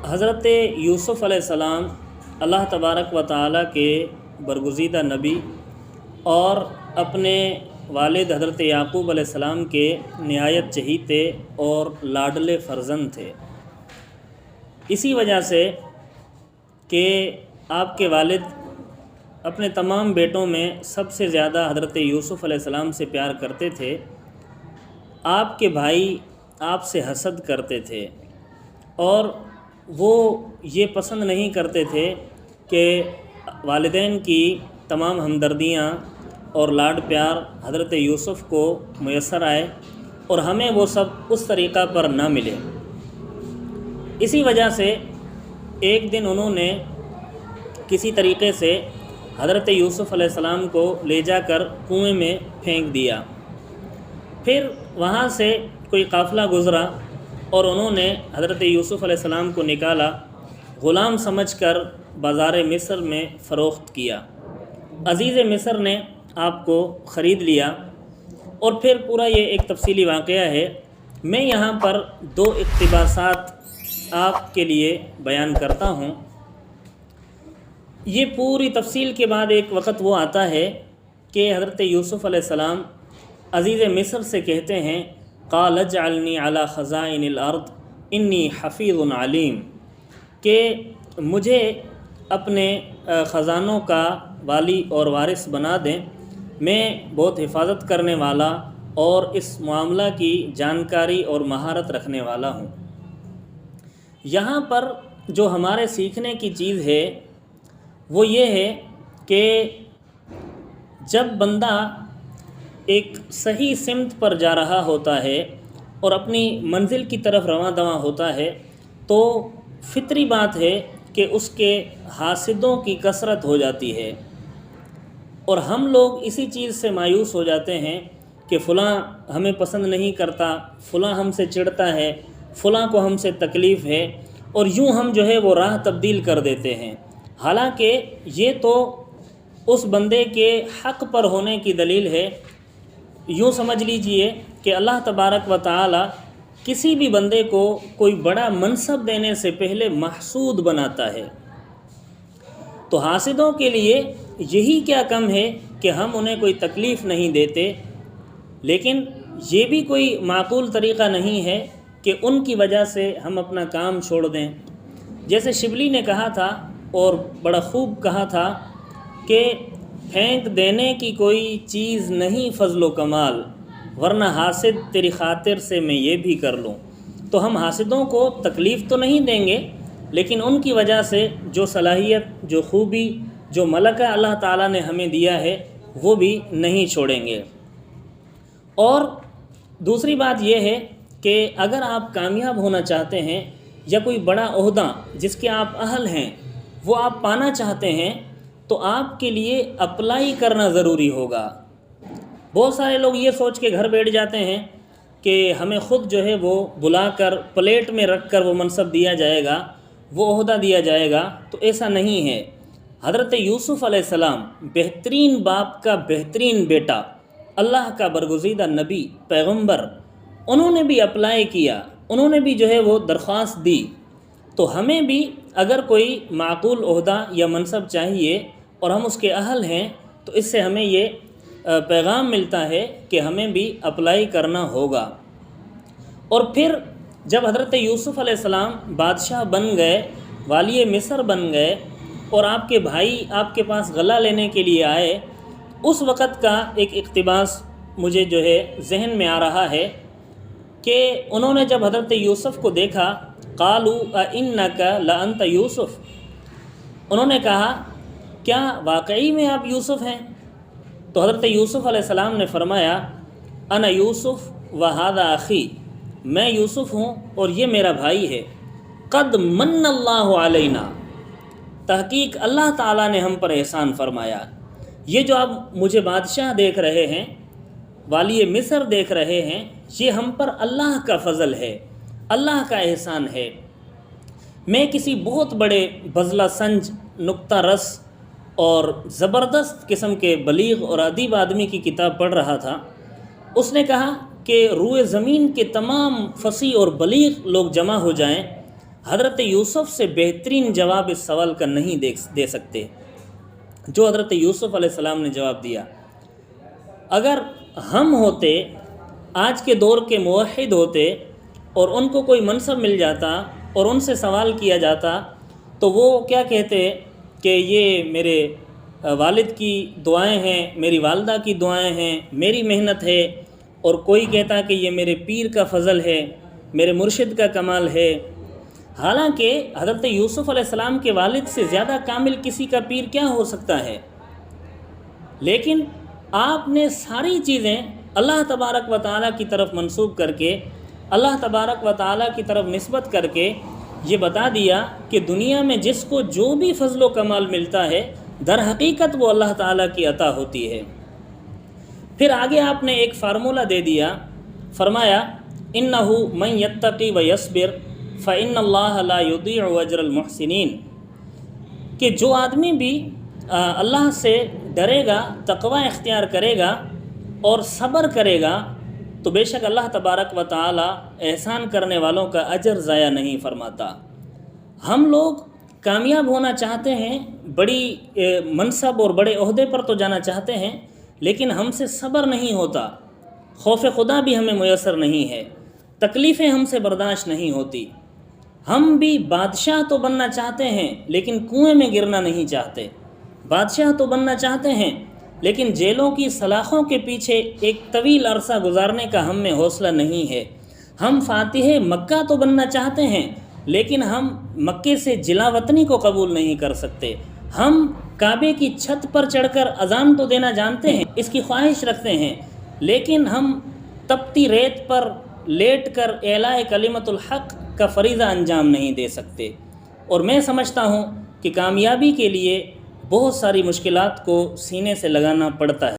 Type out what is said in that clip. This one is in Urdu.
حضرت یوسف علیہ السلام اللہ تبارک و تعالیٰ کے برگزیدہ نبی اور اپنے والد حضرت یعقوب علیہ السلام کے نہایت چہیتے اور لاڈلے فرزند تھے۔ اسی وجہ سے کہ آپ کے والد اپنے تمام بیٹوں میں سب سے زیادہ حضرت یوسف علیہ السلام سے پیار کرتے تھے، آپ کے بھائی آپ سے حسد کرتے تھے اور وہ یہ پسند نہیں کرتے تھے کہ والدین کی تمام ہمدردیاں اور لاڈ پیار حضرت یوسف کو میسر آئے اور ہمیں وہ سب اس طریقہ پر نہ ملے۔ اسی وجہ سے ایک دن انہوں نے کسی طریقے سے حضرت یوسف علیہ السلام کو لے جا کر کنویں میں پھینک دیا۔ پھر وہاں سے کوئی قافلہ گزرا اور انہوں نے حضرت یوسف علیہ السلام کو نکالا، غلام سمجھ کر بازار مصر میں فروخت کیا۔ عزیز مصر نے آپ کو خرید لیا اور پھر پورا یہ ایک تفصیلی واقعہ ہے۔ میں یہاں پر دو اقتباسات آپ کے لیے بیان کرتا ہوں۔ یہ پوری تفصیل کے بعد ایک وقت وہ آتا ہے کہ حضرت یوسف علیہ السلام عزیز مصر سے کہتے ہیں قال اجعلنی علی خزائن الارض انی حفیظ علیم، کہ مجھے اپنے خزانوں کا والی اور وارث بنا دیں، میں بہت حفاظت کرنے والا اور اس معاملہ کی جانکاری اور مہارت رکھنے والا ہوں۔ یہاں پر جو ہمارے سیکھنے کی چیز ہے وہ یہ ہے کہ جب بندہ ایک صحیح سمت پر جا رہا ہوتا ہے اور اپنی منزل کی طرف رواں دواں ہوتا ہے تو فطری بات ہے کہ اس کے حاسدوں کی کثرت ہو جاتی ہے، اور ہم لوگ اسی چیز سے مایوس ہو جاتے ہیں کہ فلاں ہمیں پسند نہیں کرتا، فلاں ہم سے چڑھتا ہے، فلاں کو ہم سے تکلیف ہے، اور یوں ہم جو ہے وہ راہ تبدیل کر دیتے ہیں۔ حالانکہ یہ تو اس بندے کے حق پر ہونے کی دلیل ہے۔ یوں سمجھ لیجئے کہ اللہ تبارک و تعالی کسی بھی بندے کو کوئی بڑا منصب دینے سے پہلے محسود بناتا ہے، تو حاسدوں کے لیے یہی کیا کم ہے کہ ہم انہیں کوئی تکلیف نہیں دیتے، لیکن یہ بھی کوئی معقول طریقہ نہیں ہے کہ ان کی وجہ سے ہم اپنا کام چھوڑ دیں۔ جیسے شبلی نے کہا تھا اور بڑا خوب کہا تھا کہ پھینک دینے کی کوئی چیز نہیں فضل و کمال، ورنہ حاسد تیری خاطر سے میں یہ بھی کر لوں۔ تو ہم حاسدوں کو تکلیف تو نہیں دیں گے، لیکن ان کی وجہ سے جو صلاحیت، جو خوبی، جو ملکہ اللہ تعالیٰ نے ہمیں دیا ہے وہ بھی نہیں چھوڑیں گے۔ اور دوسری بات یہ ہے کہ اگر آپ کامیاب ہونا چاہتے ہیں یا کوئی بڑا عہدہ جس کے آپ اہل ہیں وہ آپ پانا چاہتے ہیں تو آپ کے لیے اپلائی کرنا ضروری ہوگا۔ بہت سارے لوگ یہ سوچ کے گھر بیٹھ جاتے ہیں کہ ہمیں خود جو ہے وہ بلا کر پلیٹ میں رکھ کر وہ منصب دیا جائے گا، وہ عہدہ دیا جائے گا، تو ایسا نہیں ہے۔ حضرت یوسف علیہ السلام بہترین باپ کا بہترین بیٹا، اللہ کا برگزیدہ نبی پیغمبر، انہوں نے بھی اپلائی کیا، انہوں نے بھی جو ہے وہ درخواست دی۔ تو ہمیں بھی اگر کوئی معقول عہدہ یا منصب چاہیے اور ہم اس کے اہل ہیں تو اس سے ہمیں یہ پیغام ملتا ہے کہ ہمیں بھی اپلائی کرنا ہوگا۔ اور پھر جب حضرت یوسف علیہ السلام بادشاہ بن گئے، والی مصر بن گئے، اور آپ کے بھائی آپ کے پاس غلہ لینے کے لیے آئے، اس وقت کا ایک اقتباس مجھے جو ہے ذہن میں آ رہا ہے کہ انہوں نے جب حضرت یوسف کو دیکھا قالوا اِنَّكَ لَأَنْتَ یوسف، انہوں نے کہا کیا واقعی میں آپ یوسف ہیں؟ تو حضرت یوسف علیہ السلام نے فرمایا انا یوسف وہذا اخی، میں یوسف ہوں اور یہ میرا بھائی ہے۔ قد من اللہ علینا، تحقیق اللہ تعالیٰ نے ہم پر احسان فرمایا۔ یہ جو آپ مجھے بادشاہ دیکھ رہے ہیں، والی مصر دیکھ رہے ہیں، یہ ہم پر اللہ کا فضل ہے، اللہ کا احسان ہے۔ میں کسی بہت بڑے بزلہ سنج، نکتہ رس اور زبردست قسم کے بلیغ اور ادیب آدمی کی کتاب پڑھ رہا تھا۔ اس نے کہا کہ روئے زمین کے تمام فصیح اور بلیغ لوگ جمع ہو جائیں، حضرت یوسف سے بہترین جواب اس سوال کا نہیں دے سکتے جو حضرت یوسف علیہ السلام نے جواب دیا۔ اگر ہم ہوتے، آج کے دور کے موحد ہوتے اور ان کو کوئی منصب مل جاتا اور ان سے سوال کیا جاتا تو وہ کیا کہتے کہ یہ میرے والد کی دعائیں ہیں، میری والدہ کی دعائیں ہیں، میری محنت ہے، اور کوئی کہتا کہ یہ میرے پیر کا فضل ہے، میرے مرشد کا کمال ہے۔ حالانکہ حضرت یوسف علیہ السلام کے والد سے زیادہ کامل کسی کا پیر کیا ہو سکتا ہے؟ لیکن آپ نے ساری چیزیں اللہ تبارک و تعالیٰ کی طرف منسوب کر کے، اللہ تبارک و تعالیٰ کی طرف نسبت کر کے یہ بتا دیا کہ دنیا میں جس کو جو بھی فضل و کمال ملتا ہے در حقیقت وہ اللہ تعالیٰ کی عطا ہوتی ہے۔ پھر آگے آپ نے ایک فارمولہ دے دیا، فرمایا اِنَّهُ مَن يَتَّقِ وَيَصْبِرْ فَإِنَّ اللَّهَ لَا يُضِيعُ أَجْرَ الْمُحْسِنِينَ، کہ جو آدمی بھی اللہ سے ڈرے گا، تقوی اختیار کرے گا اور صبر کرے گا تو بے شک اللہ تبارک و تعالی احسان کرنے والوں کا اجر ضائع نہیں فرماتا۔ ہم لوگ کامیاب ہونا چاہتے ہیں، بڑی منصب اور بڑے عہدے پر تو جانا چاہتے ہیں، لیکن ہم سے صبر نہیں ہوتا، خوف خدا بھی ہمیں میسر نہیں ہے، تکلیفیں ہم سے برداشت نہیں ہوتی۔ ہم بھی بادشاہ تو بننا چاہتے ہیں لیکن کنویں میں گرنا نہیں چاہتے، بادشاہ تو بننا چاہتے ہیں لیکن جیلوں کی سلاخوں کے پیچھے ایک طویل عرصہ گزارنے کا ہم میں حوصلہ نہیں ہے۔ ہم فاتح مکہ تو بننا چاہتے ہیں لیکن ہم مکے سے جلا وطنی کو قبول نہیں کر سکتے۔ ہم کعبے کی چھت پر چڑھ کر اذان تو دینا جانتے ہیں، اس کی خواہش رکھتے ہیں، لیکن ہم تپتی ریت پر لیٹ کر اعلاء کلمت الحق کا فریضہ انجام نہیں دے سکتے۔ اور میں سمجھتا ہوں کہ کامیابی کے لیے بہت ساری مشکلات کو سینے سے لگانا پڑتا ہے۔